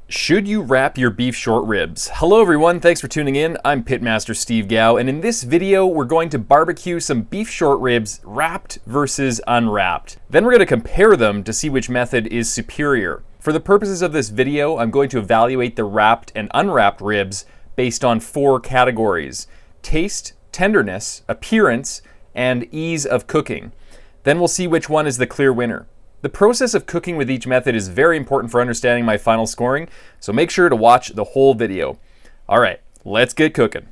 Should you wrap your beef short ribs? Hello everyone, thanks for tuning in. I'm Pitmaster Steve Gao, and in this video we're going to barbecue some beef short ribs wrapped versus unwrapped. Then we're going to compare them to see which method is superior. For the purposes of this video, I'm going to evaluate the wrapped and unwrapped ribs based on 4 categories: taste, tenderness, appearance, and ease of cooking. Then we'll see which one is the clear winner. The process of cooking with each method is very important for understanding my final scoring, so make sure to watch the whole video. All right, let's get cooking.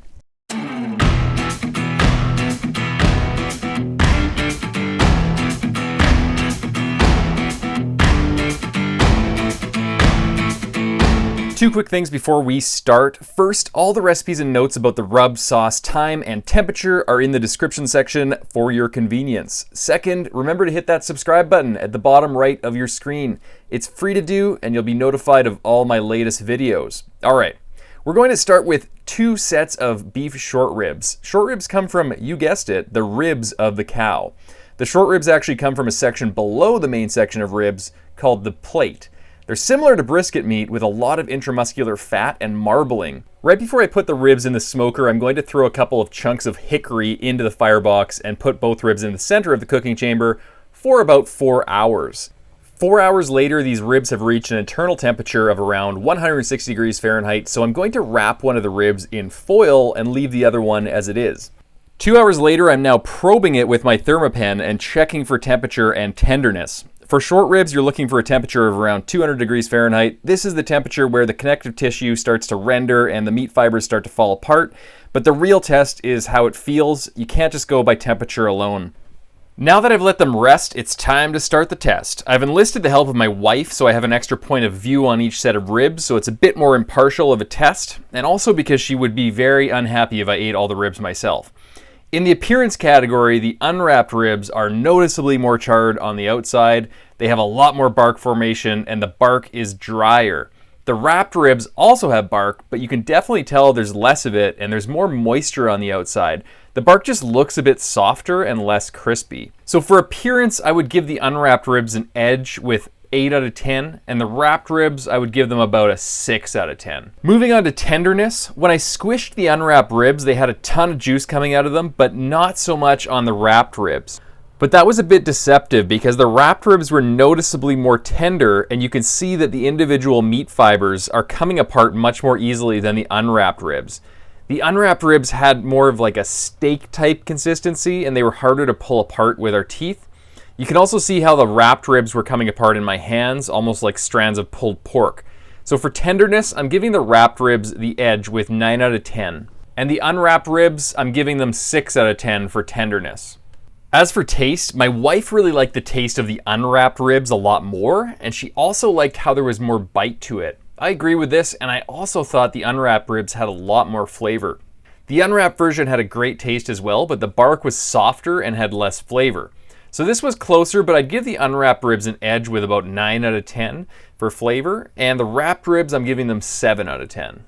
Two quick things before we start. First, all the recipes and notes about the rub, sauce, time, and temperature are in the description section for your convenience. Second, remember to hit that subscribe button at the bottom right of your screen. It's free to do, and you'll be notified of all my latest videos. All right, we're going to start with 2 sets of beef short ribs. Short ribs come from, you guessed it, the ribs of the cow. The short ribs actually come from a section below the main section of ribs called the plate. They're similar to brisket meat with a lot of intramuscular fat and marbling. Right before I put the ribs in the smoker, I'm going to throw a couple of chunks of hickory into the firebox and put both ribs in the center of the cooking chamber for about 4 hours. 4 hours later, these ribs have reached an internal temperature of around 160 degrees Fahrenheit, so I'm going to wrap one of the ribs in foil and leave the other one as it is. 2 hours later, I'm now probing it with my thermopen and checking for temperature and tenderness. For short ribs, you're looking for a temperature of around 200 degrees Fahrenheit. This is the temperature where the connective tissue starts to render and the meat fibers start to fall apart. But the real test is how it feels. You can't just go by temperature alone. Now that I've let them rest, it's time to start the test. I've enlisted the help of my wife, so I have an extra point of view on each set of ribs, so it's a bit more impartial of a test, and also because she would be very unhappy if I ate all the ribs myself. In the appearance category, the unwrapped ribs are noticeably more charred on the outside. They have a lot more bark formation, and the bark is drier. The wrapped ribs also have bark, but you can definitely tell there's less of it and there's more moisture on the outside. The bark just looks a bit softer and less crispy. So for appearance, I would give the unwrapped ribs an edge with 8 out of 10, and the wrapped ribs, I would give them about a 6 out of 10. Moving on to tenderness, when I squished the unwrapped ribs, they had a ton of juice coming out of them, but not so much on the wrapped ribs. But that was a bit deceptive because the wrapped ribs were noticeably more tender, and you can see that the individual meat fibers are coming apart much more easily than the unwrapped ribs. The unwrapped ribs had more of like a steak type consistency, and they were harder to pull apart with our teeth. You can also see how the wrapped ribs were coming apart in my hands, almost like strands of pulled pork. So for tenderness, I'm giving the wrapped ribs the edge with 9 out of 10. And the unwrapped ribs, I'm giving them 6 out of 10 for tenderness. As for taste, my wife really liked the taste of the unwrapped ribs a lot more, and she also liked how there was more bite to it. I agree with this, and I also thought the unwrapped ribs had a lot more flavor. The unwrapped version had a great taste as well, but the bark was softer and had less flavor. So this was closer, but I'd give the unwrapped ribs an edge with about 9 out of 10 for flavor, and the wrapped ribs, I'm giving them 7 out of 10.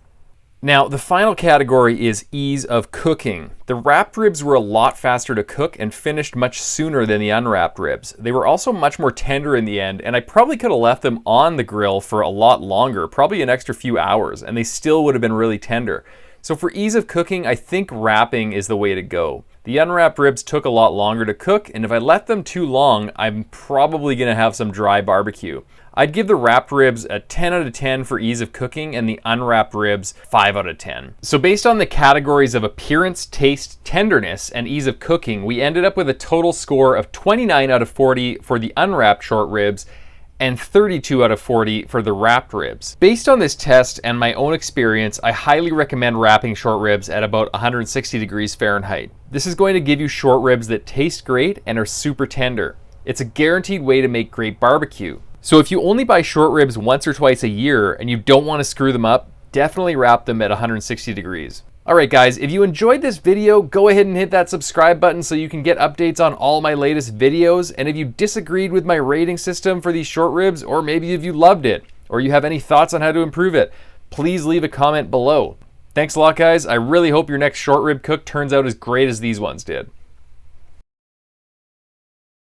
Now, the final category is ease of cooking. The wrapped ribs were a lot faster to cook and finished much sooner than the unwrapped ribs. They were also much more tender in the end, and I probably could have left them on the grill for a lot longer, probably an extra few hours, and they still would have been really tender. So for ease of cooking, I think wrapping is the way to go. The unwrapped ribs took a lot longer to cook, and if I let them too long, I'm probably going to have some dry barbecue. I'd give the wrapped ribs a 10 out of 10 for ease of cooking, and the unwrapped ribs 5 out of 10. So based on the categories of appearance, taste, tenderness, and ease of cooking, we ended up with a total score of 29 out of 40 for the unwrapped short ribs, and 32 out of 40 for the wrapped ribs. Based on this test and my own experience, I highly recommend wrapping short ribs at about 160 degrees Fahrenheit. This is going to give you short ribs that taste great and are super tender. It's a guaranteed way to make great barbecue. So if you only buy short ribs once or twice a year and you don't want to screw them up, definitely wrap them at 160 degrees. Alright guys, if you enjoyed this video, go ahead and hit that subscribe button so you can get updates on all my latest videos. And if you disagreed with my rating system for these short ribs, or maybe if you loved it, or you have any thoughts on how to improve it, please leave a comment below. Thanks a lot guys, I really hope your next short rib cook turns out as great as these ones did.